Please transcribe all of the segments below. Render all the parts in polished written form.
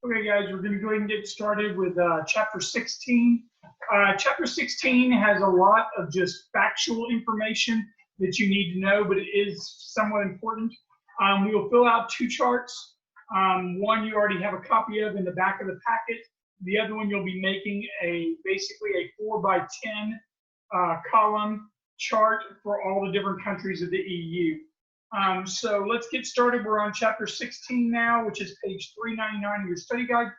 Okay, guys, we're going to go ahead and get started with Chapter 16. Chapter 16 has a lot of just factual information that you need to know, but it is somewhat important. We will fill out two charts. One you already have a copy of in the back of the packet. The other one you'll be making basically a 4 by 10 column chart for all the different countries of the EU. So let's get started. We're on chapter 16 now, which is page 399 of your study guide.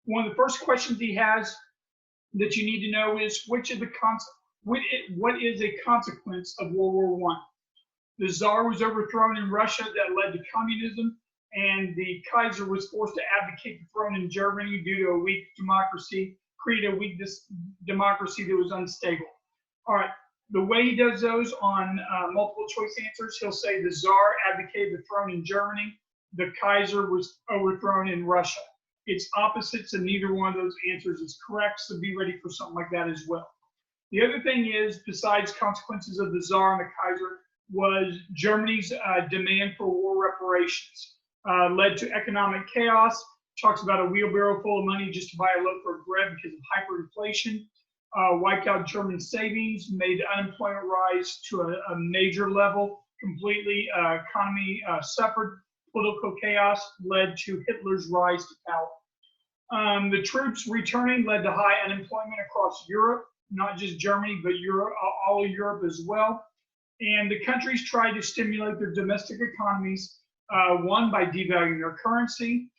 One of the first questions he has that you need to know is what is a consequence of World War I? The Tsar was overthrown in Russia, that led to communism, and the Kaiser was forced to abdicate the throne in Germany due to a weak democracy, create a weak democracy that was unstable. All right. The way he does those on multiple choice answers, he'll say the Tsar abdicated the throne in Germany, the Kaiser was overthrown in Russia. It's opposites, and neither one of those answers is correct, so be ready for something like that as well. The other thing is, besides consequences of the Tsar and the Kaiser, was Germany's demand for war reparations. Led to economic chaos, talks about a wheelbarrow full of money just to buy a loaf of bread because of hyperinflation. Wiped out German savings, made unemployment rise to a major level completely. Economy suffered. Political chaos led to Hitler's rise to power. The troops returning led to high unemployment across Europe, not just Germany, but Europe, all of Europe as well. And the countries tried to stimulate their domestic economies, one by devaluing their currency,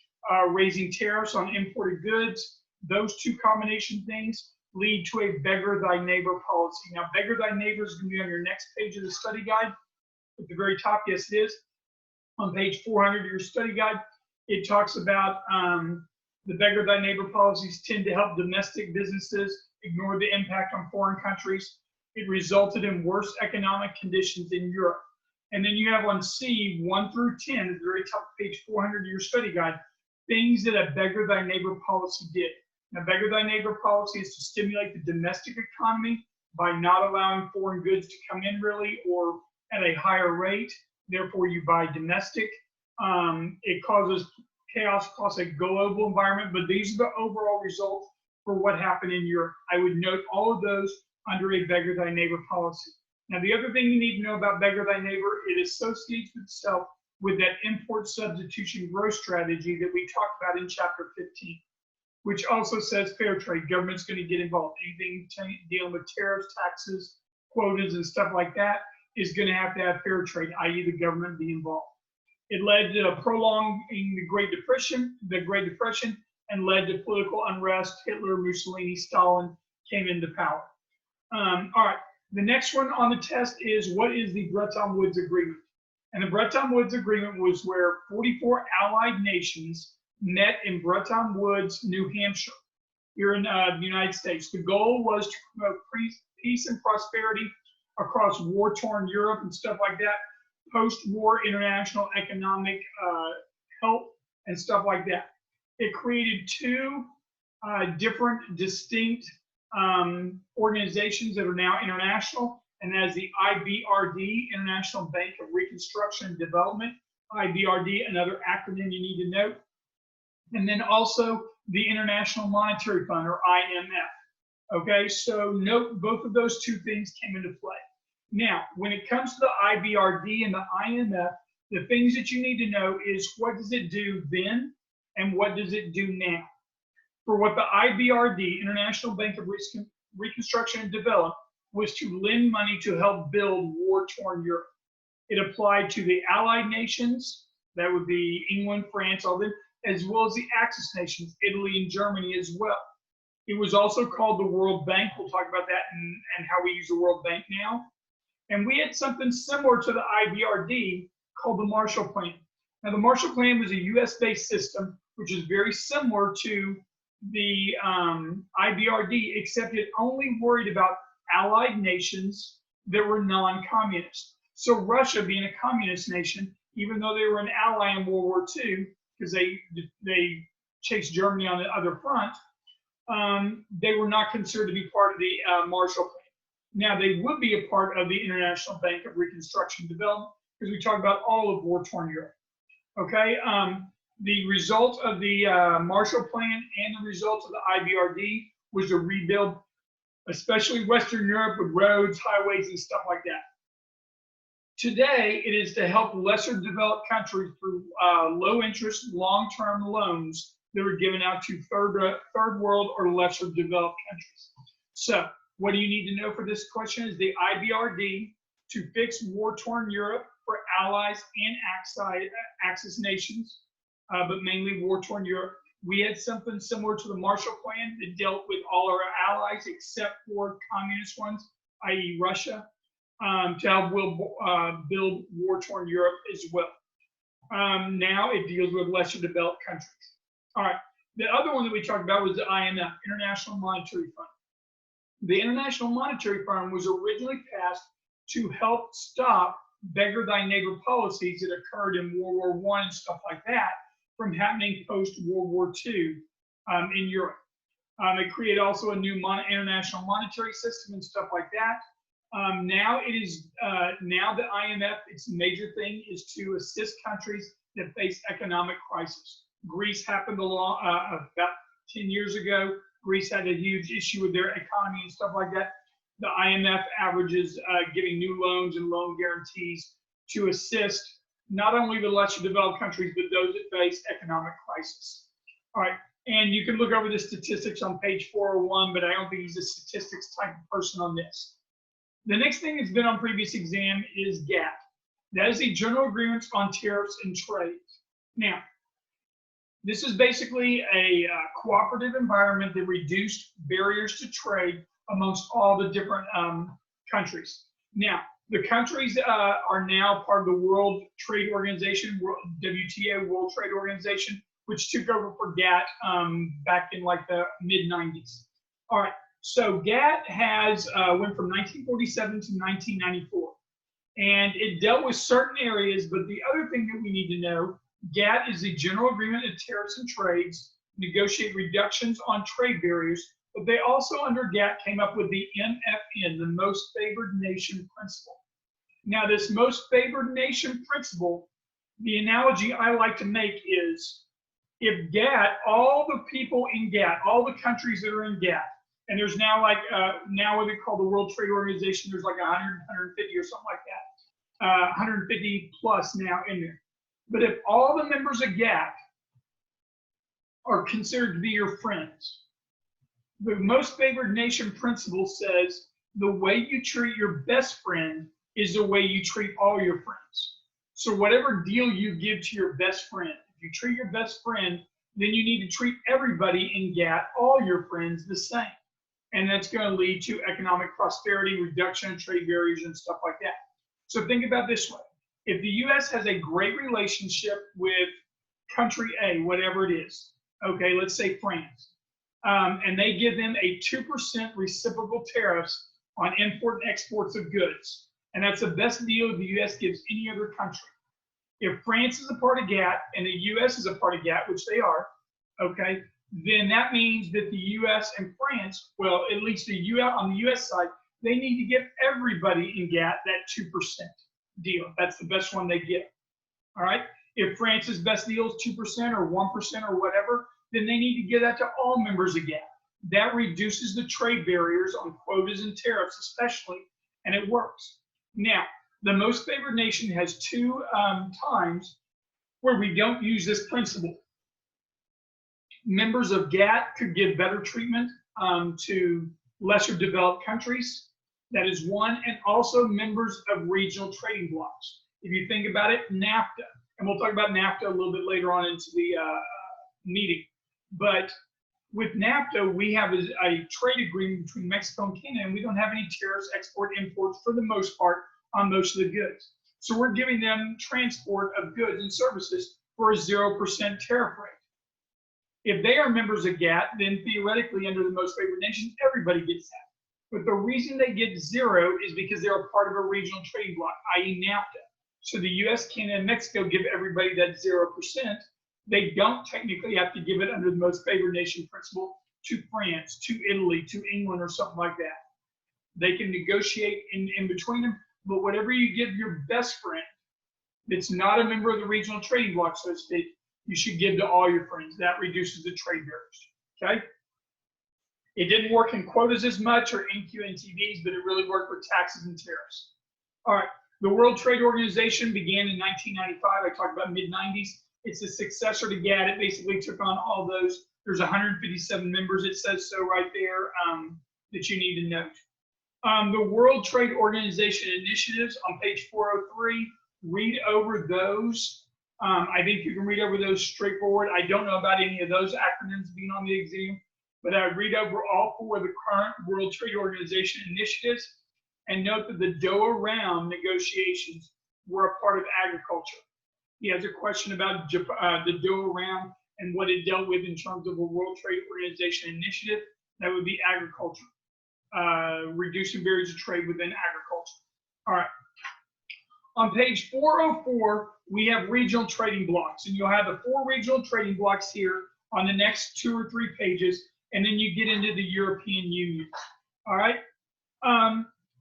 raising tariffs on imported goods. Those two combination things lead to a beggar thy neighbor policy. Now, beggar thy neighbor is going to be on your next page of the study guide. At the very top, yes, it is. On page 400 of your study guide, it talks about the beggar thy neighbor policies tend to help domestic businesses ignore the impact on foreign countries. It resulted in worse economic conditions in Europe. And then you have on C, 1 through 10, at the very top of page 400 of your study guide, things that a beggar thy neighbor policy did. Now, beggar thy neighbor policy is to stimulate the domestic economy by not allowing foreign goods to come in really or at a higher rate. Therefore, you buy domestic. It causes chaos across a global environment, but these are the overall results for what happened in Europe. I would note all of those under a beggar thy neighbor policy. Now, the other thing you need to know about beggar thy neighbor, it associates itself with that import substitution growth strategy that we talked about in chapter 15. Which also says fair trade. Government's going to get involved. Anything dealing with tariffs, taxes, quotas, and stuff like that is going to have fair trade, i.e. the government be involved. It led to prolonging the Great Depression, and led to political unrest. Hitler, Mussolini, Stalin came into power. All right, the next one on the test is what is the Bretton Woods Agreement? And the Bretton Woods Agreement was where 44 allied nations met in Bretton Woods, New Hampshire, here in the United States. The goal was to promote peace and prosperity across war-torn Europe and stuff like that, post-war international economic help and stuff like that. It created two different distinct organizations that are now international, and that is the IBRD, International Bank of Reconstruction and Development. IBRD, another acronym you need to note. And then also the International Monetary Fund, or IMF. Okay, so note both of those two things came into play. Now, when it comes to the IBRD and the IMF, the things that you need to know is what does it do then and what does it do now? For what the IBRD, International Bank of Reconstruction and Development, was to lend money to help build war-torn Europe. It applied to the Allied nations, that would be England, France, all them, as well as the Axis nations, Italy and Germany as well. It was also called the World Bank. We'll talk about that and how we use the World Bank now. And we had something similar to the IBRD called the Marshall Plan. Now, the Marshall Plan was a US-based system, which is very similar to the IBRD, except it only worried about allied nations that were non-communist. So Russia, being a communist nation, even though they were an ally in World War II, because they chased Germany on the other front, they were not considered to be part of the Marshall Plan. Now, they would be a part of the International Bank of Reconstruction and Development, because we talk about all of war-torn Europe. Okay, The result of the Marshall Plan and the result of the IBRD was to rebuild, especially Western Europe, with roads, highways, and stuff like that. Today, it is to help lesser developed countries through low interest, long-term loans that are given out to third world or lesser developed countries. So what do you need to know for this question is the IBRD to fix war-torn Europe for allies and Axis nations, but mainly war-torn Europe. We had something similar to the Marshall Plan that dealt with all our allies except for communist ones, i.e. Russia, to help build war-torn Europe as well. Now it deals with lesser developed countries. All right, the other one that we talked about was the IMF, International Monetary Fund. The International Monetary Fund was originally passed to help stop beggar thy neighbor policies that occurred in World War I and stuff like that from happening post-World War II in Europe. It created also a new international monetary system and stuff like that. Now it is now the IMF, its major thing is to assist countries that face economic crisis. Greece happened about 10 years ago. Greece had a huge issue with their economy and stuff like that. The IMF averages giving new loans and loan guarantees to assist not only the lesser developed countries, but those that face economic crisis. All right, and you can look over the statistics on page 401, but I don't think he's a statistics type of person on this. The next thing that's been on previous exam is GATT. That is the General Agreements on Tariffs and Trade. Now, this is basically a cooperative environment that reduced barriers to trade amongst all the different countries. Now, the countries are now part of the World Trade Organization, WTO, World Trade Organization, which took over for GATT back in like the mid-90s. All right, so GATT has went from 1947 to 1994, and it dealt with certain areas, but the other thing that we need to know, GATT is the General Agreement of Tariffs and Trades, negotiate reductions on trade barriers, but they also under GATT came up with the MFN, the Most Favored Nation Principle. Now this Most Favored Nation Principle, the analogy I like to make is, if GATT, all the people in GATT, all the countries that are in GATT, and there's now like, now what they call the World Trade Organization, there's like 100, 150 or something like that, 150 plus now in there. But if all the members of GATT are considered to be your friends, the Most Favored Nation Principle says the way you treat your best friend is the way you treat all your friends. So whatever deal you give to your best friend, if you treat your best friend, then you need to treat everybody in GATT, all your friends, the same. And that's going to lead to economic prosperity, reduction of trade barriers, and stuff like that. So think about this way. If the U.S. has a great relationship with country A, whatever it is, okay, let's say France, and they give them a 2% reciprocal tariffs on import and exports of goods, and that's the best deal the U.S. gives any other country. If France is a part of GATT and the U.S. is a part of GATT, which they are, okay, then that means that the U.S. and France, well, at least the U.S. on the U.S. side, they need to give everybody in GATT that 2% deal. That's the best one they get. All right. If France's best deal is 2% or 1% or whatever, then they need to give that to all members of GATT. That reduces the trade barriers on quotas and tariffs, especially, and it works. Now, the Most Favored Nation has two times where we don't use this principle. Members of GATT could give better treatment to lesser developed countries. That is one, and also members of regional trading blocs. If you think about it, NAFTA, and we'll talk about NAFTA a little bit later on into the meeting. But with NAFTA, we have a trade agreement between Mexico and Canada, and we don't have any tariffs, export, imports for the most part on most of the goods. So we're giving them transport of goods and services for a 0% tariff rate. If they are members of GATT, then theoretically under the Most Favored Nation, everybody gets that. But the reason they get 0 is because they're a part of a regional trading bloc, i.e. NAFTA. So the US, Canada, and Mexico give everybody that 0%. They don't technically have to give it under the Most Favored Nation principle to France, to Italy, to England, or something like that. They can negotiate in between them, but whatever you give your best friend that's not a member of the regional trading bloc, so to speak, you should give to all your friends. That reduces the trade barriers. Okay? It didn't work in quotas as much or NQNTVs, but it really worked with taxes and tariffs. All right. The World Trade Organization began in 1995. I talked about mid-90s. It's a successor to GATT. It basically took on all those. There's 157 members. It says so right there that you need to note. The World Trade Organization initiatives on page 403, read over those. I think you can read over those straightforward. I don't know about any of those acronyms being on the exam, but I read over all 4 of the current World Trade Organization initiatives and note that the Doha Round negotiations were a part of agriculture. He has a question about the Doha Round and what it dealt with in terms of a World Trade Organization initiative. That would be agriculture, reducing barriers of trade within agriculture. All right. On page 404, we have regional trading blocks, and you'll have the 4 regional trading blocks here on the next 2 or 3 pages, and then you get into the European Union. All right.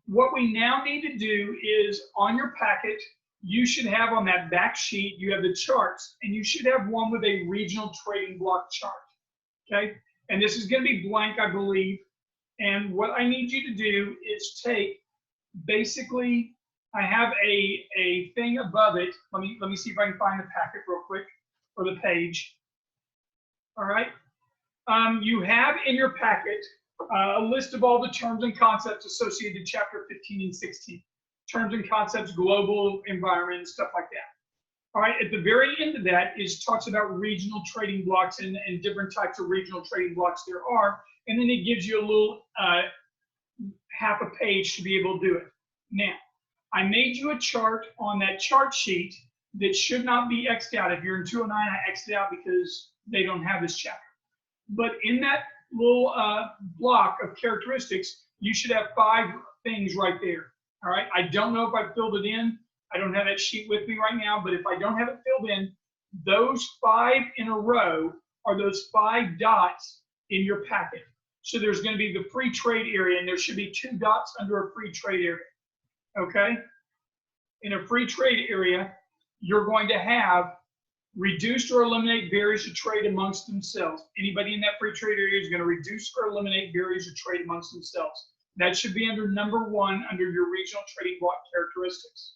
What we now need to do is on your packet, you should have on that back sheet, you have the charts, and you should have one with a regional trading block chart. Okay. And this is going to be blank, I believe. And what I need you to do is take, basically, I have a thing above it. Let me see if I can find the packet real quick, or the page. All right. You have in your packet a list of all the terms and concepts associated with chapter 15 and 16. Terms and concepts, global environment, stuff like that. All right, at the very end of that talks about regional trading blocks and different types of regional trading blocks there are. And then it gives you a little half a page to be able to do it. Now, I made you a chart on that chart sheet that should not be X'd out. If you're in 209, I X'd it out because they don't have this chapter. But in that little block of characteristics, you should have 5 things right there. All right. I don't know if I filled it in. I don't have that sheet with me right now, but if I don't have it filled in, those 5 in a row are those 5 dots in your packet. So there's going to be the free trade area, and there should be 2 dots under a free trade area. Okay. In a free trade area, you're going to have reduce or eliminate barriers to trade amongst themselves. Anybody in that free trade area is going to reduce or eliminate barriers to trade amongst themselves. That should be under number 1 under your regional trading block characteristics.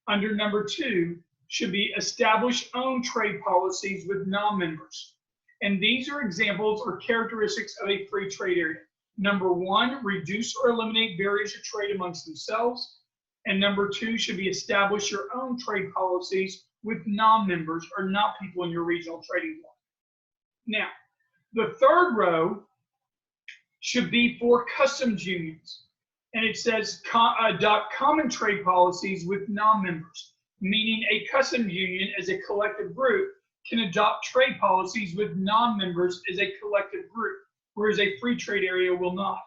Under number 2 should be establish own trade policies with non-members. And these are examples or characteristics of a free trade area. Number 1, reduce or eliminate barriers to trade amongst themselves. And number 2 should be establish your own trade policies with non-members or not people in your regional trading block. Now, the third row should be for customs unions. And it says adopt common trade policies with non-members, meaning a customs union as a collective group can adopt trade policies with non-members as a collective group, whereas a free trade area will not.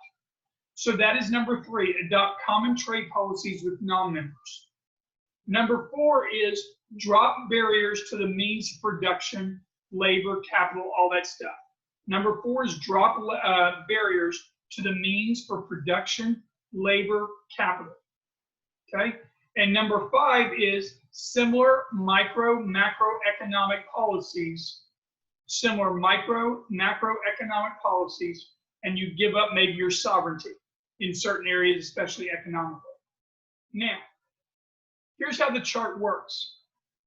So that is number 3, adopt common trade policies with non-members. Number 4 is drop barriers to the means of production, labor, capital, all that stuff. Number 4 is drop barriers to the means for production, labor, capital. Okay? And number 5 is similar micro, macroeconomic policies, macroeconomic policies, and you give up maybe your sovereignty in certain areas, especially economically. Now, here's how the chart works.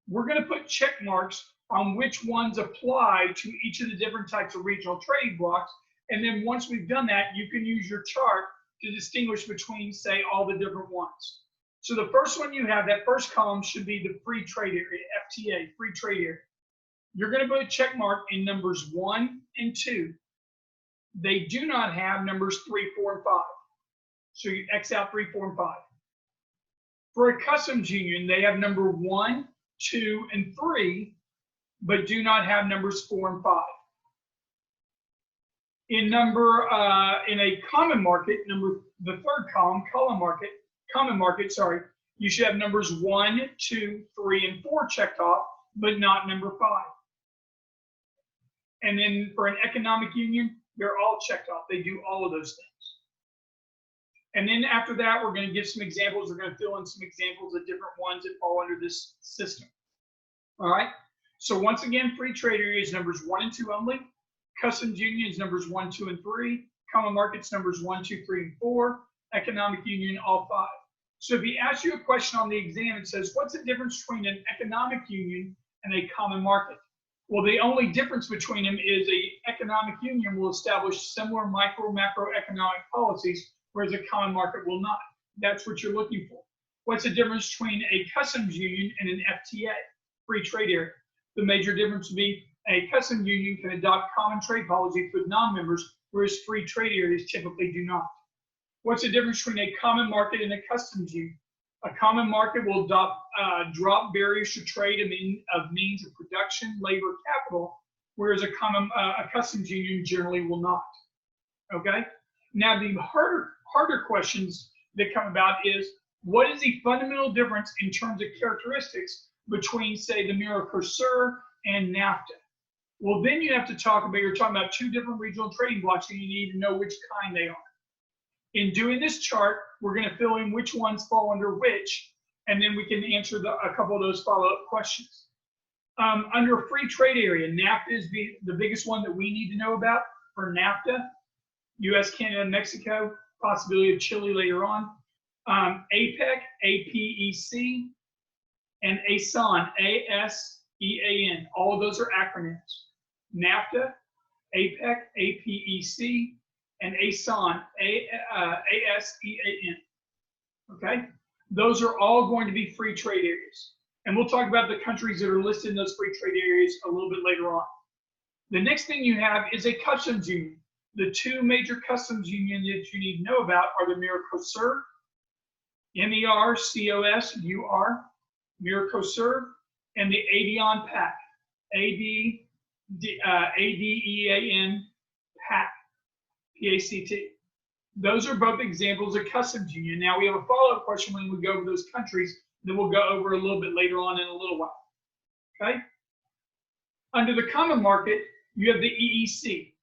We're going to put check marks on which ones apply to each of the different types of regional trade blocks. And then once we've done that, you can use your chart to distinguish between, say, all the different ones. So the first one you have, that first column should be the free trade area, FTA, free trade area. You're going to put a check mark in numbers 1 and 2. They do not have numbers 3, 4, and 5. So you X out 3, 4, and 5. For a customs union, they have number 1, 2, and 3, but do not have numbers 4 and 5. In a common market, the third column, common market, you should have numbers 1, 2, 3, and 4 checked off, but not number 5. And then for an economic union, they're all checked off. They do all of those things. And then after that, we're going to give some examples. We're going to fill in some examples of different ones that fall under this system. All right. So once again, free trade areas numbers 1 and 2 only. Customs unions numbers 1, 2, and 3. Common markets numbers 1, 2, 3, and 4. Economic union all 5. So if he asks you a question on the exam, it says, what's the difference between an economic union and a common market? Well, the only difference between them is a economic union will establish similar macroeconomic policies, whereas a common market will not. That's what you're looking for. What's the difference between a customs union and an FTA, free trade area? The major difference would be a customs union can adopt common trade policies with non-members, whereas free trade areas typically do not. What's the difference between a common market and a customs union? A common market will drop barriers to trade of means of production, labor, capital, whereas a customs union generally will not. Okay. Now the harder questions that come about is, what is the fundamental difference in terms of characteristics between, say, the Mercosur and NAFTA? Well, then you have to you're talking about 2 different regional trading blocks, and you need to know which kind they are. In doing this chart, we're going to fill in which ones fall under which, and then we can answer a couple of those follow-up questions. Under a free trade area, NAFTA is the biggest one that we need to know about. For NAFTA, US, Canada, and Mexico, possibility of Chile later on. APEC, APEC, and ASEAN, ASEAN. All of those are acronyms. NAFTA, APEC, APEC, and ASEAN, ASEAN. Okay? Those are all going to be free trade areas. And we'll talk about the countries that are listed in those free trade areas a little bit later on. The next thing you have is a customs union. The 2 major customs unions that you need to know about are the Mercosur, MERCOSUR, Mercosur, and the ADEAN PAC, ADEAN PAC, PACT. Those are both examples of customs union. Now we have a follow-up question when we go over those countries that we'll go over a little bit later on in a little while. Okay? Under the common market, you have the EEC,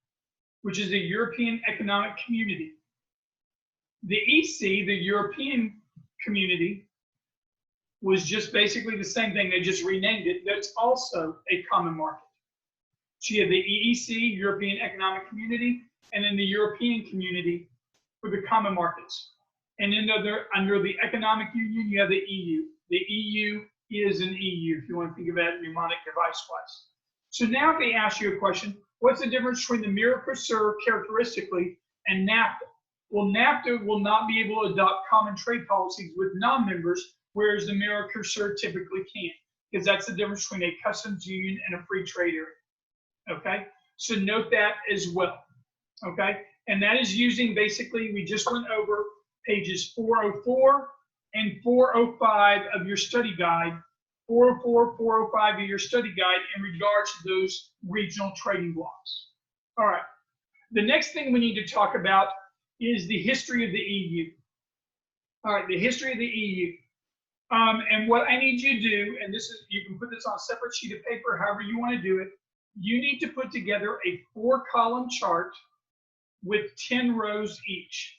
which is the European Economic Community. The EC, the European Community, was just basically the same thing. They just renamed it. That's also a common market. So you have the EEC, European Economic Community, and then the European Community for the common markets. And then under the Economic Union, you have the EU. The EU is an EU, if you want to think of that mnemonic device-wise. So now if they ask you a question, what's the difference between the Mercosur characteristically and NAFTA? Well, NAFTA will not be able to adopt common trade policies with non-members, whereas the Mercosur typically can, because that's the difference between a customs union and a free trade area. Okay, so note that as well. Okay, and that is using basically, we just went over pages 404 and 405 of your study guide, 404, 405 of your study guide in regards to those regional trading blocks. All right, the next thing we need to talk about is the history of the EU. All right, the history of the EU. And what I need you to do, and this is, you can put this on a separate sheet of paper, however you want to do it, you need to put together a 4-column chart with 10 rows each.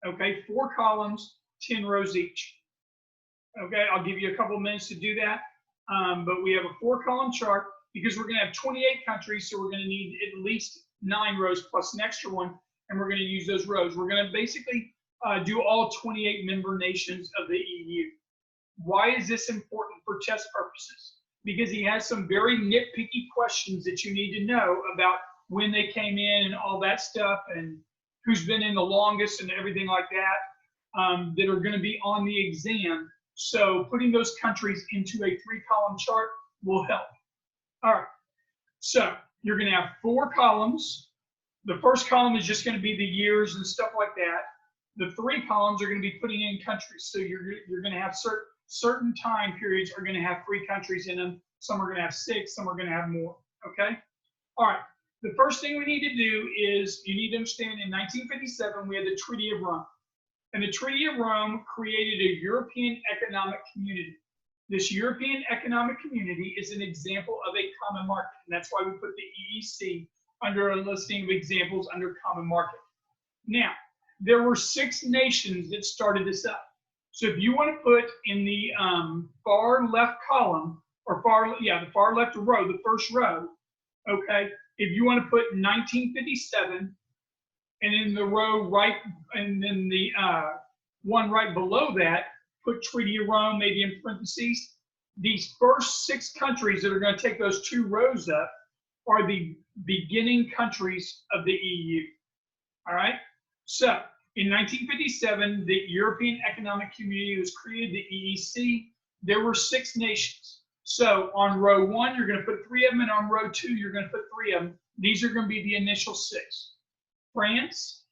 Okay, 4 columns, 10 rows each. Okay, I'll give you a couple of minutes to do that. But we have a 4-column chart because we're going to have 28 countries, so we're going to need at least 9 rows plus an extra one, and we're going to use those rows. We're going to basically do all 28 member nations of the EU. Why is this important for test purposes? Because he has some very nitpicky questions that you need to know about when they came in and all that stuff, and who's been in the longest and everything like that, that are going to be on the exam. So putting those countries into a 3-column chart will help. All right, so you're going to have 4 columns. The first column is just going to be the years and stuff like that. The 3 columns are going to be putting in countries. So you're going to have certain time periods are going to have 3 countries in them. Some are going to have 6, some are going to have more, okay? All right, the first thing we need to do is you need to understand in 1957, we had the Treaty of Rome. And the Treaty of Rome created a European Economic Community. This European Economic Community is an example of a common market. And that's why we put the EEC under a listing of examples under common market. Now, there were 6 nations that started this up. So if you want to put in the far left column or the far left row, the first row, okay, if you want to put 1957, and in the row right, and then the one right below that, put Treaty of Rome, maybe in parentheses. These first 6 countries that are going to take those 2 rows up are the beginning countries of the EU. All right? So, in 1957, the European Economic Community was created, the EEC. There were 6 nations. So, on row 1, you're going to put 3 of them, and on row 2, you're going to put 3 of them. These are going to be the initial 6. France,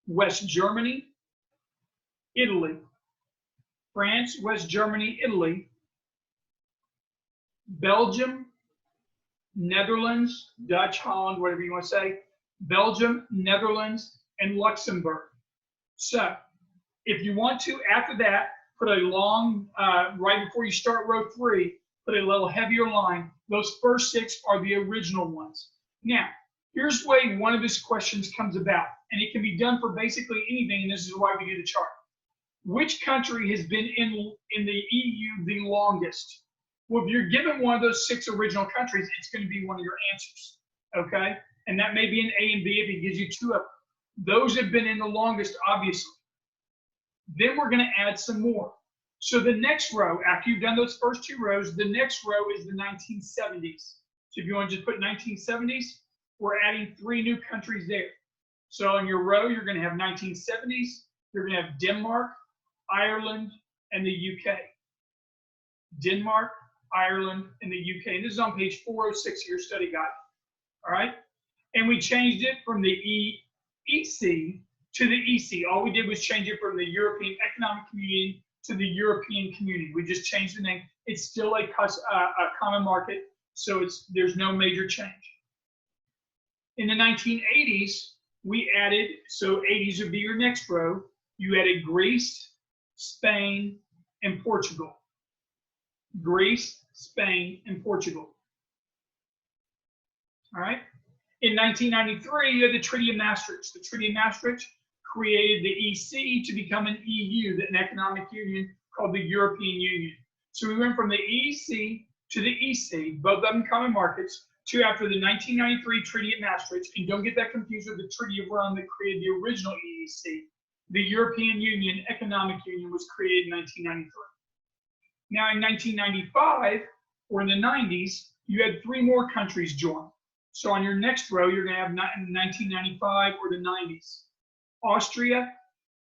West Germany, Italy. France, West Germany, Italy, Belgium, Netherlands, Dutch, Holland, whatever you want to say, Belgium, Netherlands, and Luxembourg. So if you want to, after that, put a long, right before you start row 3, put a little heavier line. Those first 6 are the original ones. Now, here's the way one of these questions comes about, and it can be done for basically anything, and this is why we do the chart. Which country has been in the EU the longest? Well, if you're given one of those 6 original countries, it's going to be one of your answers, okay? And that may be an A and B if it gives you 2 of them. Those have been in the longest, obviously. Then we're going to add some more. So the next row, after you've done those first 2 rows, the next row is the 1970s. So if you want to just put 1970s, we're adding 3 new countries there. So on your row, you're going to have 1970s, you're going to have Denmark, Ireland, and the UK. Denmark, Ireland, and the UK. And this is on page 406 of your study guide. All right? And we changed it from the EC to the EC. All we did was change it from the European Economic Community to the European Community. We just changed the name. It's still a common market, so there's no major change. In the 1980s, we added, so 80s would be your next row, you added Greece, Spain, and Portugal. Greece, Spain, and Portugal. All right? In 1993, you had the Treaty of Maastricht. The Treaty of Maastricht created the EC to become an EU, an economic union called the European Union. So we went from the EEC to the EC, both of them common markets, to after the 1993 Treaty of Maastricht, and don't get that confused with the Treaty of Rome that created the original EEC. The European Union, Economic Union, was created in 1993. Now in 1995, or in the 90s, you had 3 more countries join. So on your next row, you're going to have 1995 or the 90s. Austria,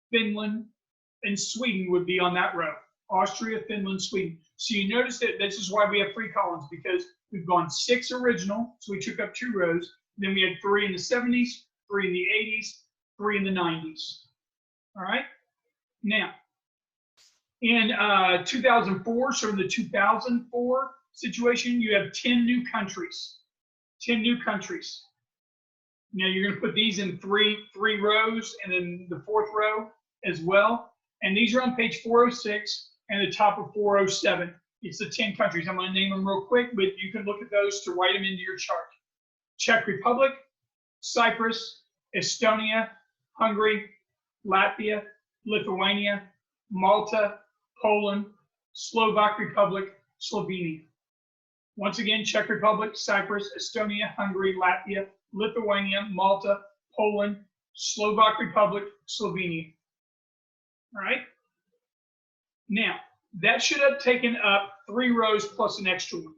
Finland, and Sweden would be on that row. Austria, Finland, Sweden. So you notice that this is why we have 3 columns, because we've gone 6 original, so we took up 2 rows. Then we had 3 in the 70s, 3 in the 80s, 3 in the 90s. All right? Now, in 2004, so in the 2004 situation, you have 10 new countries. 10 new countries. Now you're going to put these in three rows, and then the 4th row as well. And these are on page 406 and the top of 407. It's the 10 countries. I'm going to name them real quick, but you can look at those to write them into your chart. Czech Republic, Cyprus, Estonia, Hungary, Latvia, Lithuania, Malta, Poland, Slovak Republic, Slovenia. Once again, Czech Republic, Cyprus, Estonia, Hungary, Latvia, Lithuania, Malta, Poland, Slovak Republic, Slovenia. All right? Now, that should have taken up 3 rows plus an extra one.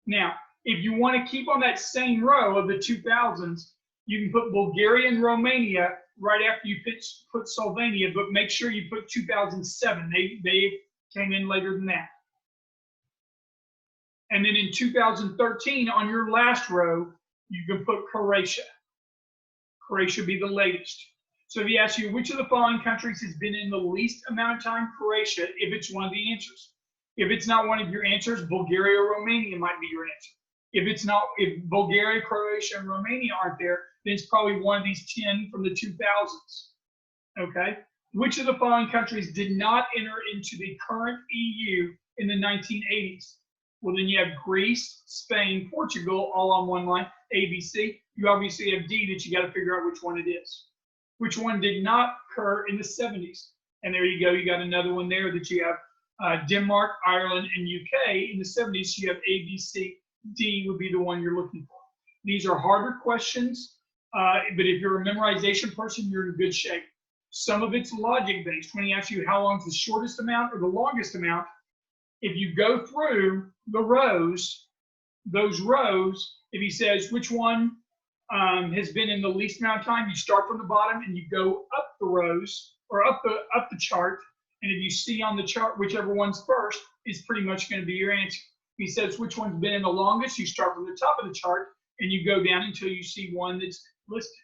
Now, if you want to keep on that same row of the 2000s, you can put Bulgaria and Romania right after you put Slovenia, but make sure you put 2007. They came in later than that. And then in 2013, on your last row, you can put Croatia. Croatia would be the latest. So if he asks you which of the following countries has been in the least amount of time, Croatia, if it's one of the answers. If it's not one of your answers, Bulgaria or Romania might be your answer. If Bulgaria, Croatia, and Romania aren't there, then it's probably one of these 10 from the 2000s. Okay? Which of the following countries did not enter into the current EU in the 1980s? Well, then you have Greece, Spain, Portugal, all on one line, A, B, C. You obviously have D that you got to figure out which one it is. Which one did not occur in the 70s? And there you go. You got another one there that you have Denmark, Ireland, and UK. In the 70s, you have A, B, C, D would be the one you're looking for. These are harder questions, but if you're a memorization person, you're in good shape. Some of it's logic based. When he asks you how long is the shortest amount or the longest amount, if you go through the rows, those rows, if he says which one has been in the least amount of time, you start from the bottom and you go up the rows or up the chart. And if you see on the chart whichever one's first is pretty much going to be your answer. If he says which one's been in the longest, you start from the top of the chart and you go down until you see one that's listed.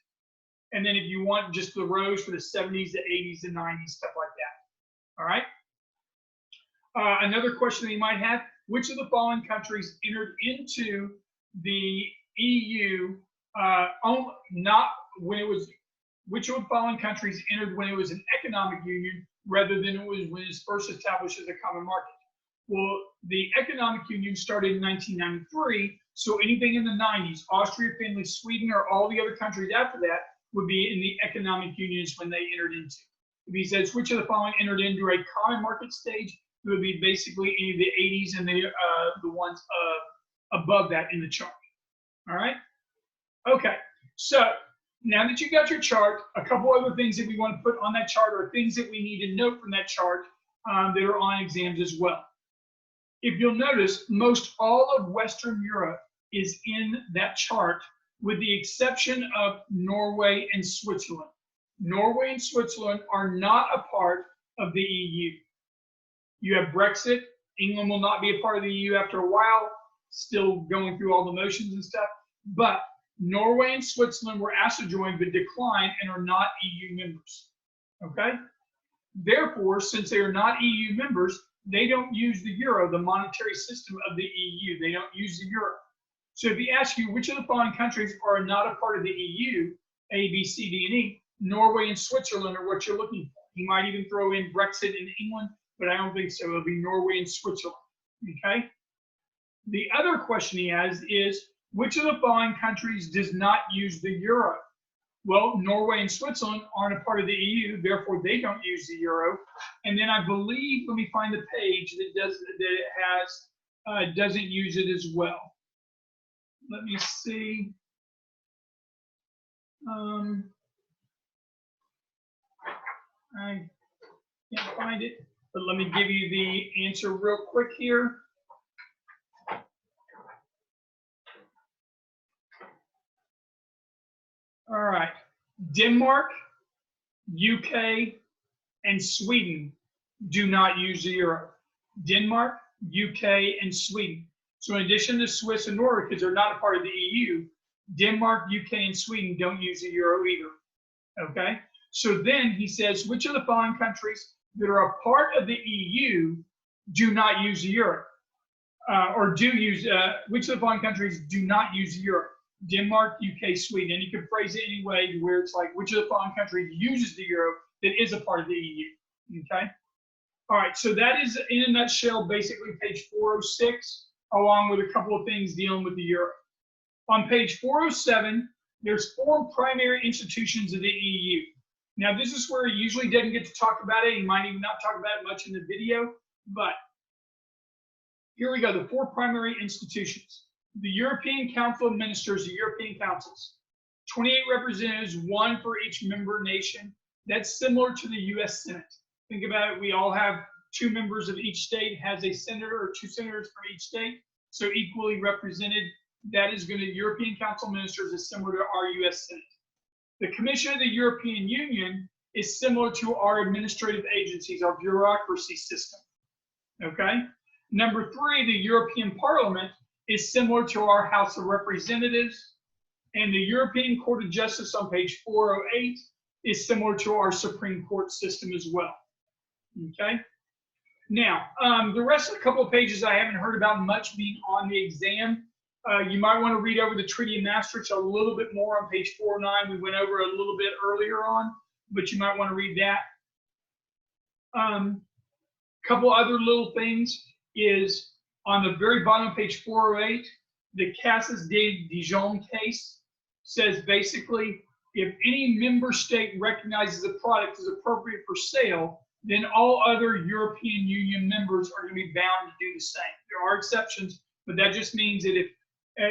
And then if you want just the rows for the 70s, the 80s, the 90s, stuff like that. All right. Another question that you might have, which of the following countries entered into the EU, which of the following countries entered when it was an economic union rather than it was when it was first established as a common market? Well, the economic union started in 1993, so anything in the 90s, Austria, Finland, Sweden, or all the other countries after that would be in the economic unions when they entered into. If he says which of the following entered into a common market stage, it would be basically any of the 80s and the ones above that in the chart. All right. Okay. So now that you got your chart, a couple other things that we want to put on that chart are things that we need to note from that chart that are on exams as well. If you'll notice, most all of Western Europe is in that chart, with the exception of Norway and Switzerland. Norway and Switzerland are not a part of the EU. You have Brexit. England will not be a part of the EU after a while, still going through all the motions and stuff. But Norway and Switzerland were asked to join but declined and are not EU members. Okay? Therefore, since they are not EU members, they don't use the euro, the monetary system of the EU. They don't use the euro. So if he asks you which of the following countries are not a part of the EU, A, B, C, D, and E, Norway and Switzerland are what you're looking for. He might even throw in Brexit in England, but I don't think so. It'll be Norway and Switzerland. Okay? The other question he has is, which of the following countries does not use the euro? Well, Norway and Switzerland aren't a part of the EU, therefore they don't use the euro. And then I believe, let me find the page that doesn't use it as well. Let me see. I can't find it, but let me give you the answer real quick here. All right, Denmark, UK, and Sweden do not use the euro. Denmark, UK, and Sweden. So in addition to Swiss and Norway, because they're not a part of the EU, Denmark, UK, and Sweden don't use the euro either. Okay? So then he says, which of the following countries that are a part of the EU do not use the euro? Which of the following countries do not use the euro? Denmark, UK, Sweden. And you can phrase it any way where it's like, which of the following countries uses the euro that is a part of the EU? Okay? All right, so that is, in a nutshell, basically page 406, along with a couple of things dealing with the euro. On page 407, there's 4 primary institutions of the EU. Now, this is where he usually doesn't get to talk about it. He might even not talk about it much in the video, but here we go, the 4 primary institutions. The European Council of Ministers, the European councils, 28 representatives, 1 for each member nation. That's similar to the US Senate. Think about it, we all have 2 members of each state, has a senator or 2 senators from each state, so equally represented. That is going to, European Council of Ministers is similar to our US Senate. The Commission of the European Union is similar to our administrative agencies, our bureaucracy system. Okay? Number 3, the European Parliament is similar to our House of Representatives, and the European Court of Justice on page 408 is similar to our Supreme Court system as well. Okay? Now, the rest of the couple of pages I haven't heard about much being on the exam. You might want to read over the Treaty of Maastricht a little bit more on page 409. We went over a little bit earlier on, but you might want to read that. Couple other little things is on the very bottom of page 408, the Cassis de Dijon case says basically, if any member state recognizes a product as appropriate for sale, then all other European Union members are going to be bound to do the same. There are exceptions, but that just means that if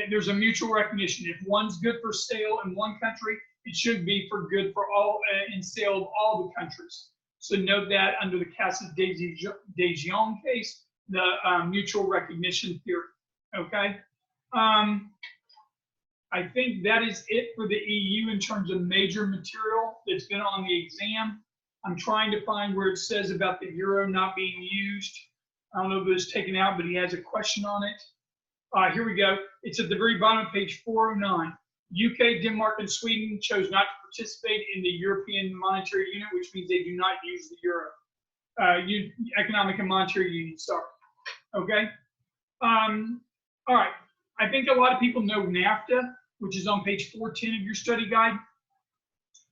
there's a mutual recognition, if one's good for sale in one country, it should be for good for all in sale of all the countries. So note that under the Casa de Gion case, the mutual recognition theory. Okay. I think that is it for the EU in terms of major material that's been on the exam. I'm trying to find where it says about the euro not being used. I don't know if it was taken out, but he has a question on it. Here we go. It's at the very bottom of page 409. UK, Denmark, and Sweden chose not to participate in the European Monetary Union, which means they do not use the euro. Economic and Monetary Union, sorry. Okay. All right. I think a lot of people know NAFTA, which is on page 410 of your study guide.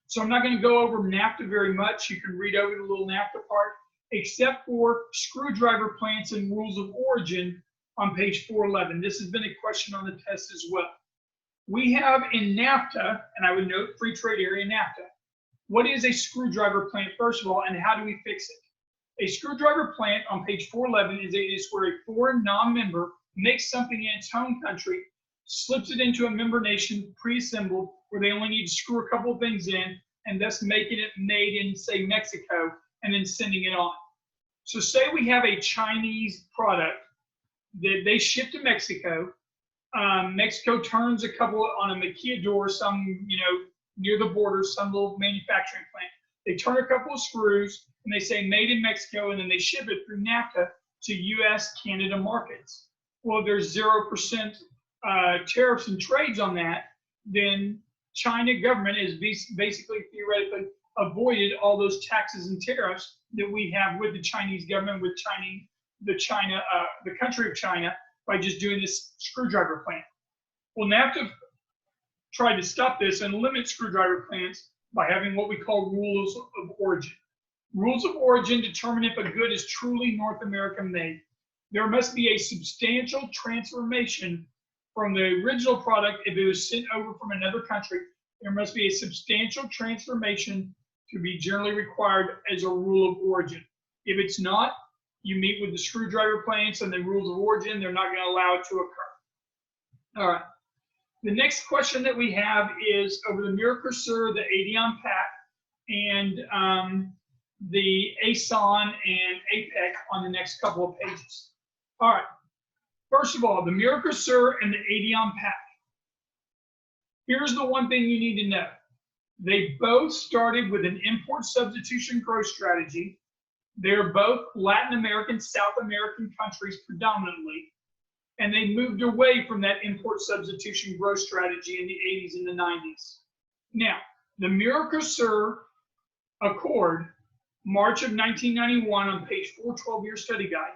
So I'm not going to go over NAFTA very much. You can read over the little NAFTA part, except for screwdriver plants and rules of origin on page 411. This has been a question on the test as well. We have in NAFTA, and I would note free trade area NAFTA. What is a screwdriver plant, first of all, and how do we fix it? A screwdriver plant on page 411 is where a foreign non-member makes something in its home country, slips it into a member nation pre-assembled, where they only need to screw a couple of things in, and thus making it made in, say, Mexico, and then sending it on. So say we have a Chinese product that they ship to Mexico. Mexico turns a couple on a maquiladora, some, near the border, some little manufacturing plant. They turn a couple of screws, and they say made in Mexico, and then they ship it through NAFTA to US, Canada markets. Well, if there's 0% tariffs and trades on that, then China government is basically theoretically avoided all those taxes and tariffs that we have with the Chinese government, with the country of China, by just doing this screwdriver plant. Well, NAFTA tried to stop this and limit screwdriver plants by having what we call rules of origin. Rules of origin determine if a good is truly North American made. There must be a substantial transformation from the original product. If it was sent over from another country, there must be a substantial transformation to be generally required as a rule of origin. If it's not, you meet with the screwdriver plants and the rules of origin, they're not going to allow it to occur. All right. The next question that we have is over the Mercosur, the ADIAN Pact, and the ASEAN and APEC on the next couple of pages. All right. First of all, the Mercosur and the ADIAN Pact. Here's the one thing you need to know. They both started with an import substitution growth strategy. They're both Latin American, South American countries predominantly, and they moved away from that import substitution growth strategy in the 80s and the 90s. Now, the Mercosur Accord, March of 1991 on page 412 of your study guide,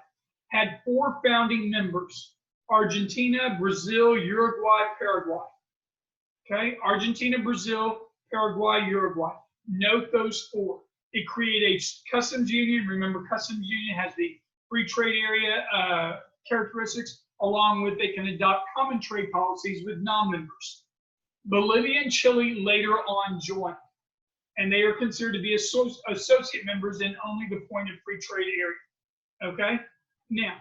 had 4 founding members: Argentina, Brazil, Uruguay, Paraguay. Okay, Argentina, Brazil, Paraguay, Uruguay. Note those 4. It created a customs union. Remember, customs union has the free trade area characteristics, along with they can adopt common trade policies with non-members. Bolivia and Chile later on joined, and they are considered to be associate members in only the point of free trade area. Okay? Now,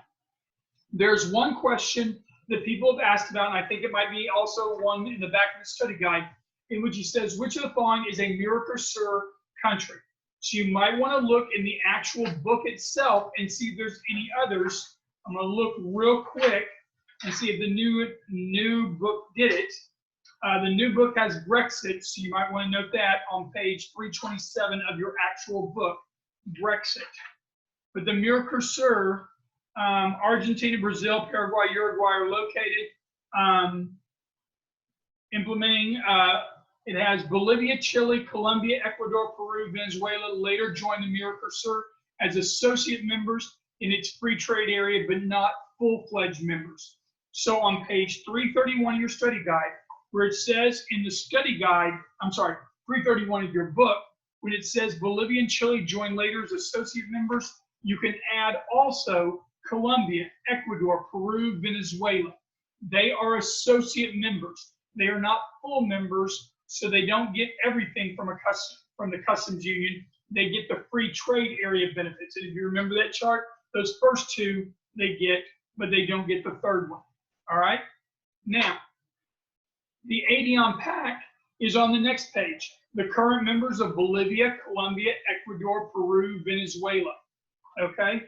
there's one question that people have asked about, and I think it might be also one in the back of the study guide, in which he says, which of the following is a Mercosur country? So you might want to look in the actual book itself and see if there's any others. I'm going to look real quick and see if the new book did it. The new book has Brexit, so you might want to note that on page 327 of your actual book, Brexit. But the Mercosur, Argentina, Brazil, Paraguay, Uruguay are located. Implementing, it has Bolivia, Chile, Colombia, Ecuador, Peru, Venezuela later joined the Mercosur as associate members in its free trade area, but not full-fledged members. So on page 331 of your study guide, where it says in the study guide, 331 of your book, when it says Bolivia and Chile joined later as associate members, you can add also Colombia, Ecuador, Peru, Venezuela. They are associate members. They are not full members, so they don't get everything from the customs union, they get the free trade area benefits. And if you remember that chart, those first two they get, but they don't get the third one. All right? Now, the ASEAN Pact is on the next page. The current members of Bolivia, Colombia, Ecuador, Peru, Venezuela. Okay?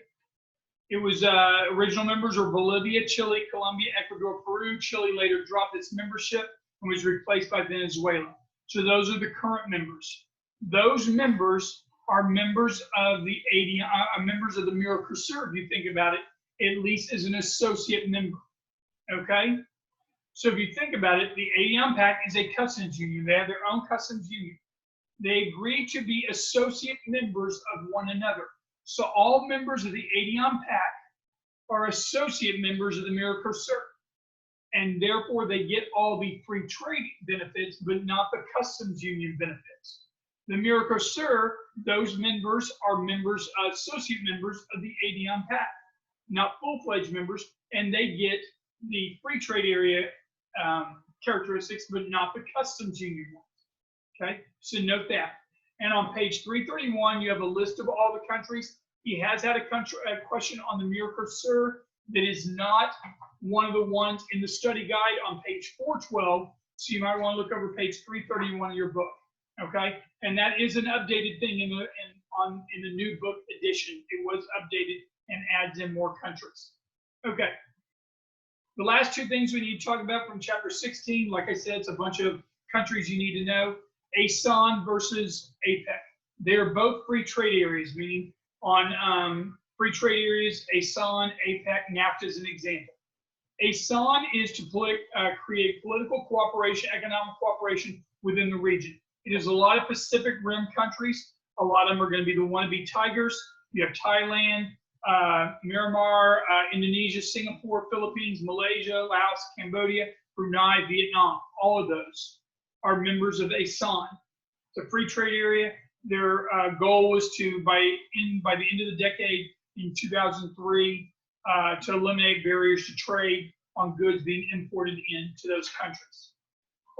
It was original members were Bolivia, Chile, Colombia, Ecuador, Peru. Chile later dropped its membership and was replaced by Venezuela. So those are the current members. Those members are members of the ASEAN, members of the Mercosur, if you think about it, at least as an associate member. Okay? So if you think about it, the ASEAN Pact is a customs union. They have their own customs union. They agree to be associate members of one another. So all members of the ASEAN Pact are associate members of the Mercosur. And therefore, they get all the free trade benefits, but not the customs union benefits. The Mercosur, those members are members, associate members of the ASEAN Pact, not full-fledged members, and they get the free trade area characteristics, but not the customs union ones. Okay, so note that. And on page 331, you have a list of all the countries. He has had a question on the Mercosur that is not one of the ones in the study guide on page 412. So you might want to look over page 331 of your book. Okay, and that is an updated thing in the new book edition. It was updated and adds in more countries. Okay. The last two things we need to talk about from chapter 16, like I said, it's a bunch of countries you need to know. ASEAN versus APEC. They're both free trade areas, meaning on free trade areas, ASEAN, APEC, NAFTA is an example. ASEAN is to create political cooperation, economic cooperation within the region. It is a lot of Pacific Rim countries. A lot of them are going to be the wannabe tigers. You have Thailand, Myanmar, Indonesia, Singapore, Philippines, Malaysia, Laos, Cambodia, Brunei, Vietnam. All of those are members of ASEAN. It's a free trade area. Their goal was to, by the end of the decade in 2003, to eliminate barriers to trade on goods being imported into those countries.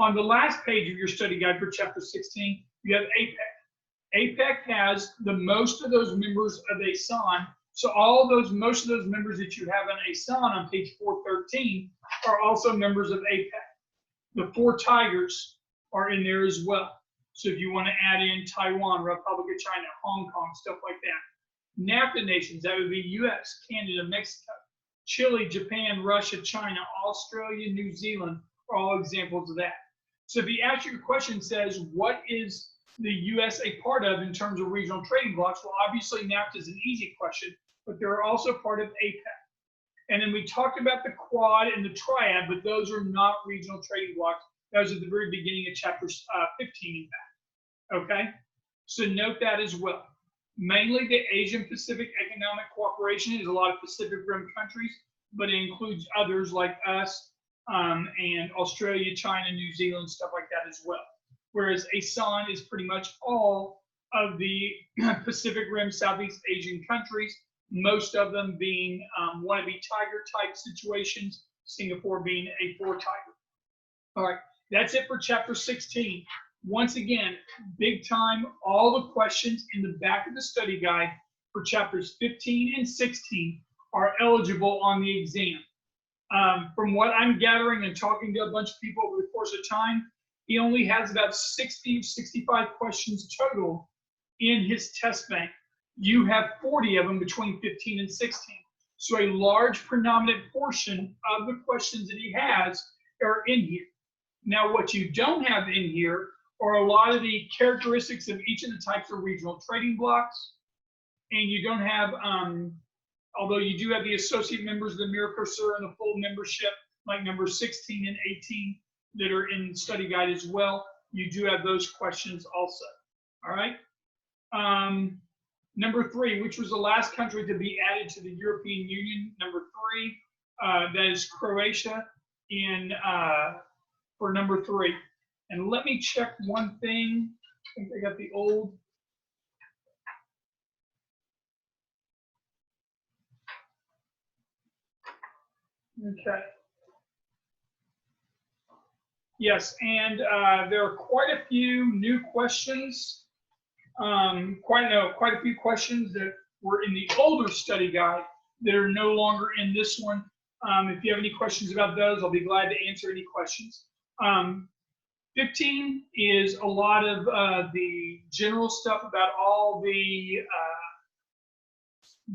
On the last page of your study guide for chapter 16, you have APEC. APEC has the most of those members of ASEAN. So most of those members that you have in ASEAN on page 413 are also members of APEC. The four tigers are in there as well. So if you want to add in Taiwan, Republic of China, Hong Kong, stuff like that. NAFTA nations, that would be US, Canada, Mexico, Chile, Japan, Russia, China, Australia, New Zealand are all examples of that. So if you ask your question, says, what is the US a part of in terms of regional trading blocks? Well, obviously NAFTA is an easy question, but they're also part of APEC. And then we talked about the Quad and the Triad, but those are not regional trading blocks. That was at the very beginning of chapter 15, in fact. Okay? So note that as well. Mainly the Asian Pacific Economic Cooperation is a lot of Pacific Rim countries, but it includes others like us and Australia, China, New Zealand, stuff like that as well. Whereas ASEAN is pretty much all of the Pacific Rim Southeast Asian countries, most of them being wannabe tiger type situations, Singapore being a four tiger. All right, that's it for chapter 16. Once again, big time, all the questions in the back of the study guide for chapters 15 and 16 are eligible on the exam. From what I'm gathering and talking to a bunch of people over the course of time, he only has about 60, 65 questions total in his test bank. You have 40 of them between 15 and 16. So a large predominant portion of the questions that he has are in here. Now, what you don't have in here are a lot of the characteristics of each of the types of regional trading blocks. And you don't have, although you do have the associate members of the Mercosur and the full membership, like numbers 16 and 18 that are in the study guide as well, you do have those questions also. All right. Number 3, which was the last country to be added to the European Union? Number 3, that is Croatia for number 3. And let me check one thing. I think I got the old. Okay. Yes, and there are quite a few new questions quite a few questions that were in the older study guide that are no longer in this one. If you have any questions about those, I'll be glad to answer any questions. 15 is a lot of the general stuff about all the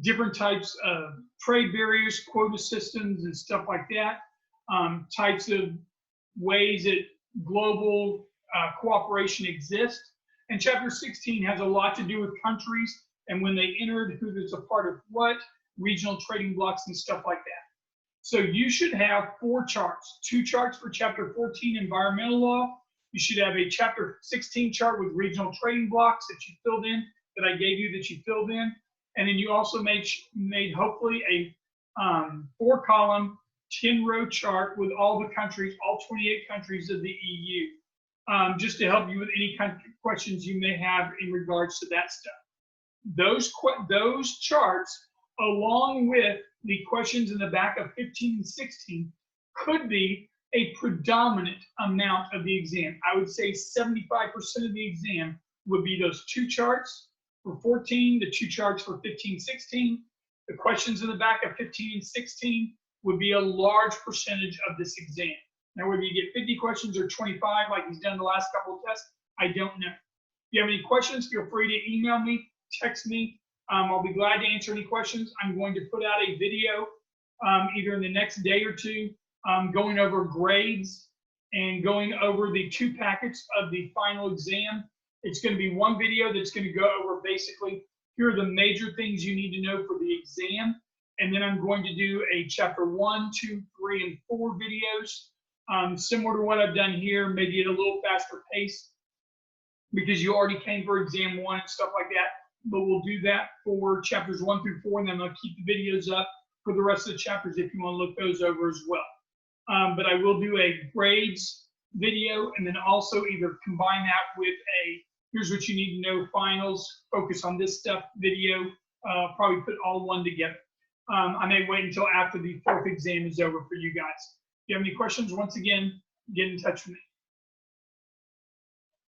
different types of trade barriers, quota systems, and stuff like that. Types of ways that global cooperation exists. And chapter 16 has a lot to do with countries and when they entered, who is a part of what, regional trading blocks and stuff like that. So you should have 4 charts, 2 charts for chapter 14, environmental law. You should have a chapter 16 chart with regional trading blocks that you filled in, that I gave you that you filled in. And then you also made hopefully a 4-column, 10-row chart with all the countries, all 28 countries of the EU, just to help you with any kind of questions you may have in regards to that stuff. Those charts, along with the questions in the back of 15 and 16, could be a predominant amount of the exam. I would say 75% of the exam would be those 2 charts for 14, the 2 charts for 15, 16. The questions in the back of 15 and 16 would be a large percentage of this exam. Now, whether you get 50 questions or 25, like he's done the last couple of tests, I don't know. If you have any questions, feel free to email me, text me. I'll be glad to answer any questions. I'm going to put out a video either in the next day or 2 going over grades and going over the 2 packets of the final exam. It's going to be one video that's going to go over basically, here are the major things you need to know for the exam. And then I'm going to do a chapter 1, 2, 3, and 4 videos, similar to what I've done here, maybe at a little faster pace because you already came for exam 1 and stuff like that. But we'll do that for chapters 1 through 4, and then I'll keep the videos up for the rest of the chapters if you want to look those over as well. But I will do a grades video, and then also either combine that with a here's what you need to know finals, focus on this stuff video, probably put all one together. I may wait until after the 4th exam is over for you guys. If you have any questions, once again, get in touch with me.